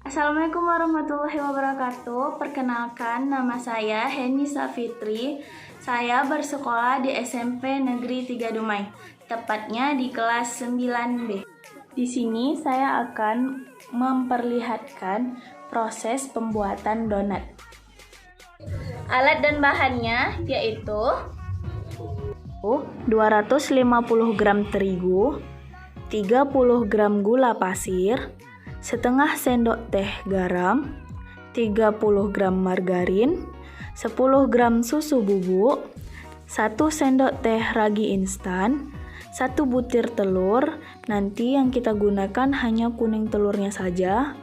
Assalamualaikum warahmatullahi wabarakatuh. Perkenalkan, nama saya Heni Safitri. Saya bersekolah di SMP Negeri 3 Dumai, tepatnya di kelas 9B. Di sini saya akan memperlihatkan proses pembuatan donat. Alat dan bahannya yaitu 250 gram terigu, 30 gram gula pasir, setengah sendok teh garam, 30 gram margarin, 10 gram susu bubuk, 1 sendok teh ragi instan, 1 butir telur. Nanti yang kita gunakan hanya kuning telurnya saja.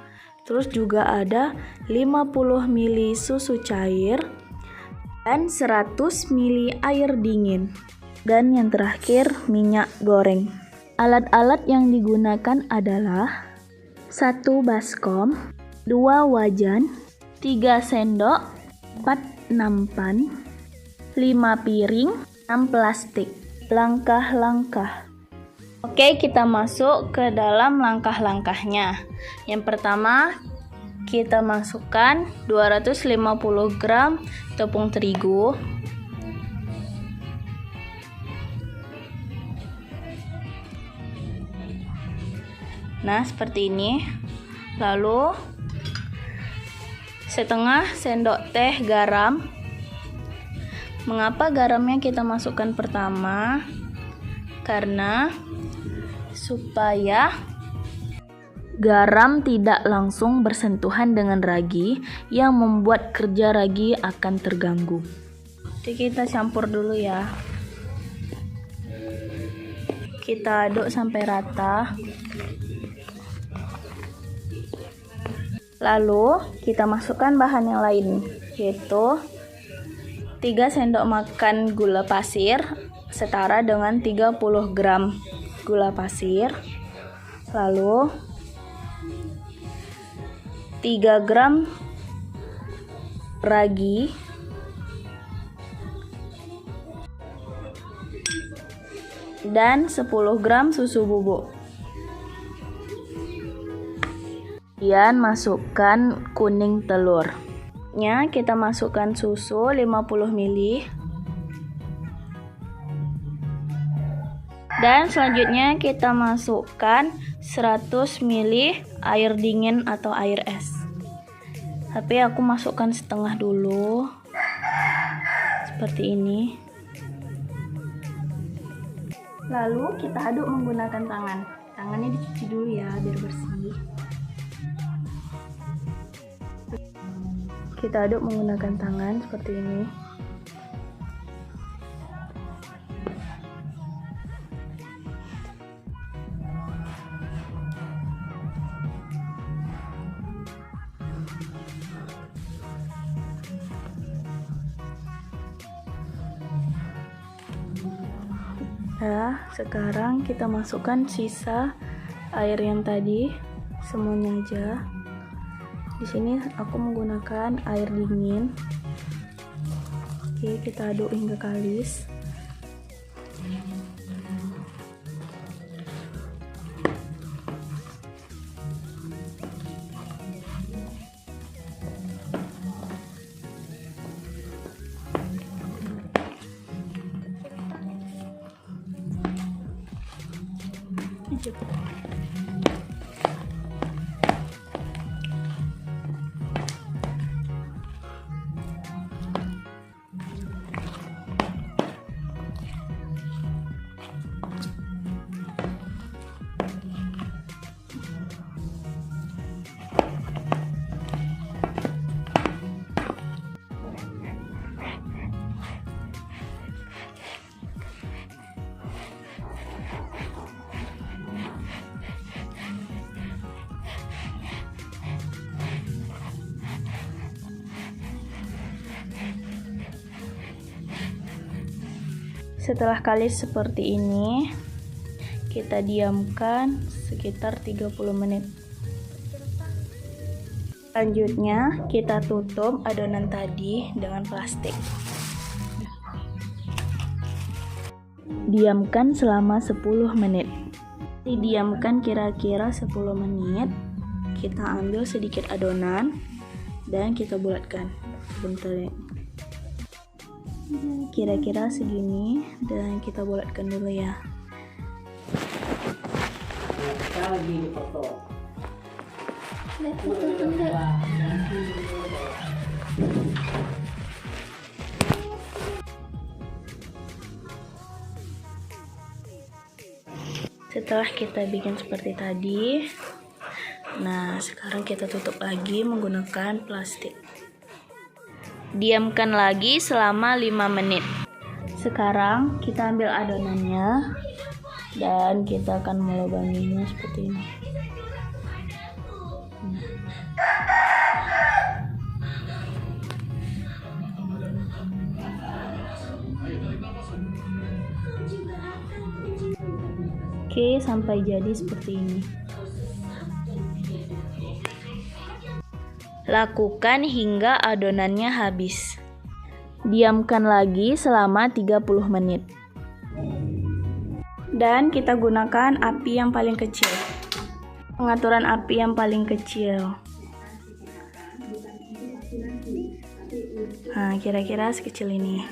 Terus juga ada 50 ml susu cair dan 100 ml air dingin. Dan yang terakhir minyak goreng. Alat-alat yang digunakan adalah 1 baskom, 2 wajan, 3 sendok, 4 nampan, 5 piring, 6 plastik. Langkah-langkah. Oke, kita masuk ke dalam langkah-langkahnya. Yang pertama, kita masukkan 250 gram tepung terigu. Nah, seperti ini. Lalu setengah sendok teh garam. Mengapa garamnya kita masukkan pertama? Karena supaya garam tidak langsung bersentuhan dengan ragi yang membuat kerja ragi akan terganggu. Jadi kita campur dulu ya. Kita aduk sampai rata. Lalu kita masukkan bahan yang lain, yaitu 3 sendok makan gula pasir setara dengan 30 gram gula pasir. Lalu 3 gram ragi, dan 10 gram susu bubuk. Kemudian masukkan kuning telurnya, kita masukkan susu 50 ml. Dan selanjutnya kita masukkan 100 ml air dingin atau air es. Tapi aku masukkan setengah dulu. Seperti ini. Lalu kita aduk menggunakan tangan. Tangannya dicuci dulu ya biar bersih. Kita aduk menggunakan tangan seperti ini. Nah, sekarang kita masukkan sisa air yang tadi, semuanya aja. Di sini aku menggunakan air dingin. Oke, kita aduk hingga kalis. Setelah kalis seperti ini, kita diamkan sekitar 30 menit. Selanjutnya, kita tutup adonan tadi dengan plastik. Diamkan selama 10 menit. Didiamkan kira-kira 10 menit. kita ambil sedikit adonan dan kita bulatkan. Bentar ya. Kira-kira segini dan kita bulatkan dulu ya. Setelah kita bikin seperti tadi, nah sekarang kita tutup lagi menggunakan plastik. Diamkan lagi selama 5 menit. Sekarang kita ambil adonannya dan kita akan melubanginya seperti ini. Oke, sampai jadi seperti ini. Lakukan hingga adonannya habis. Diamkan lagi selama 30 menit. Dan kita gunakan api yang paling kecil. Pengaturan api yang paling kecil. Nah, kira-kira sekecil ini.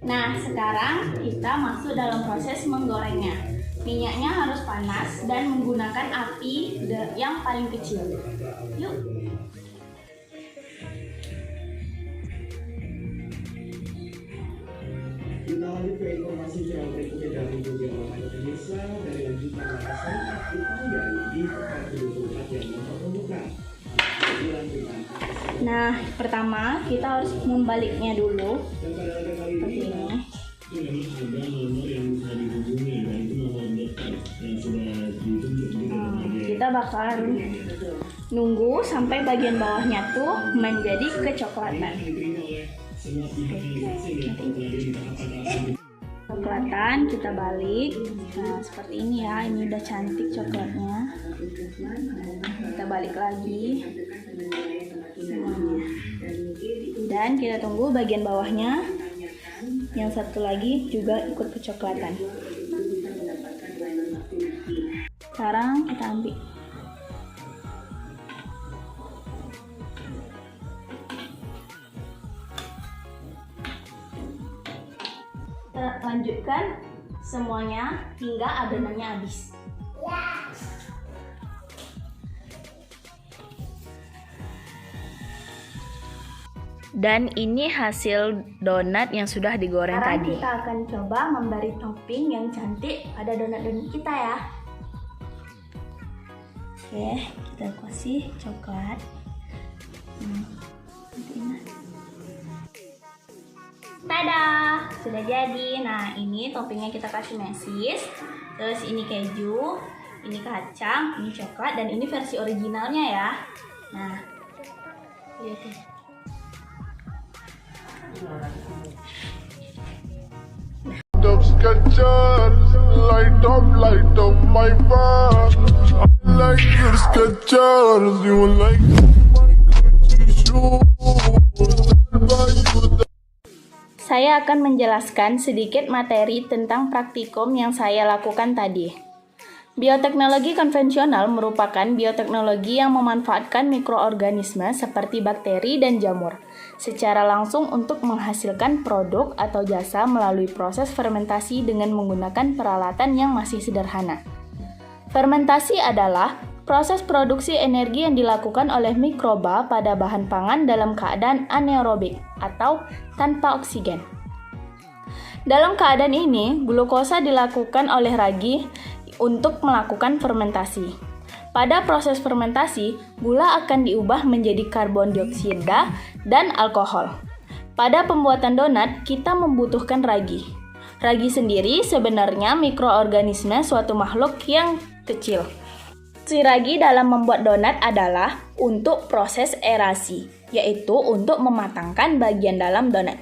Nah, sekarang kita masuk dalam proses menggorengnya. Minyaknya harus panas dan menggunakan api yang paling kecil. Yuk. Kita lanjut ke informasi soal berikutnya dari Google Online Indonesia dari lanjutan alasan Italia di pekan ke-24 yang mempertemukan. Nah, pertama kita harus membaliknya dulu seperti ini. Ada nomor yang bisa dihubungi dan itu nomor dokter yang sudah ditunjuk di kita bakalan nunggu sampai bagian bawahnya tuh menjadi kecoklatan. Coklatan kita balik. Nah, seperti ini ya. Ini udah cantik coklatnya. Kita balik lagi semuanya. Dan kita tunggu bagian bawahnya. Yang satu lagi juga ikut kecoklatan. Sekarang kita ambil. Kita lanjutkan semuanya hingga adonannya habis. Dan ini hasil donat yang sudah digoreng Sekarang tadi. Kita akan coba memberi topping yang cantik pada donat-donat kita ya. Oke, kita kasih coklat. Tada, sudah jadi. Nah, ini toppingnya kita kasih mesis. Terus ini keju, ini kacang, ini coklat, dan ini versi originalnya ya. Nah, lihat ya. Skechers, light up my bar. I like your Skechers, you like my Gucci shoes. Saya akan menjelaskan sedikit materi tentang praktikum yang saya lakukan tadi. Bioteknologi konvensional merupakan bioteknologi yang memanfaatkan mikroorganisme seperti bakteri dan jamur secara langsung untuk menghasilkan produk atau jasa melalui proses fermentasi dengan menggunakan peralatan yang masih sederhana. Fermentasi adalah proses produksi energi yang dilakukan oleh mikroba pada bahan pangan dalam keadaan anaerobik atau tanpa oksigen. Dalam keadaan ini, glukosa dilakukan oleh ragi untuk melakukan fermentasi. Pada proses fermentasi, gula akan diubah menjadi karbon dioksida dan alkohol. Pada pembuatan donat, kita membutuhkan ragi. Ragi sendiri sebenarnya mikroorganisme suatu makhluk yang kecil. Fungsi ragi dalam membuat donat adalah untuk proses aerasi, yaitu untuk mematangkan bagian dalam donat.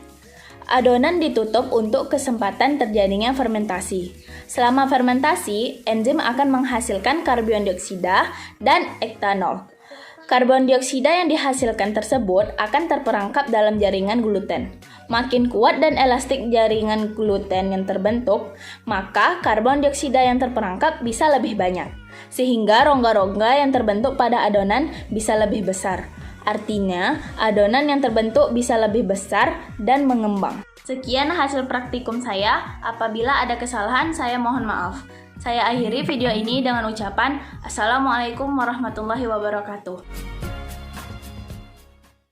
Adonan ditutup untuk kesempatan terjadinya fermentasi. Selama fermentasi, enzim akan menghasilkan karbon dioksida dan etanol. Karbon dioksida yang dihasilkan tersebut akan terperangkap dalam jaringan gluten. Makin kuat dan elastik jaringan gluten yang terbentuk, maka karbon dioksida yang terperangkap bisa lebih banyak. sehingga rongga-rongga yang terbentuk pada adonan bisa lebih besar. Artinya, adonan yang terbentuk bisa lebih besar dan mengembang. Sekian hasil praktikum saya. Apabila ada kesalahan, saya mohon maaf. Saya akhiri video ini dengan ucapan Assalamualaikum warahmatullahi wabarakatuh.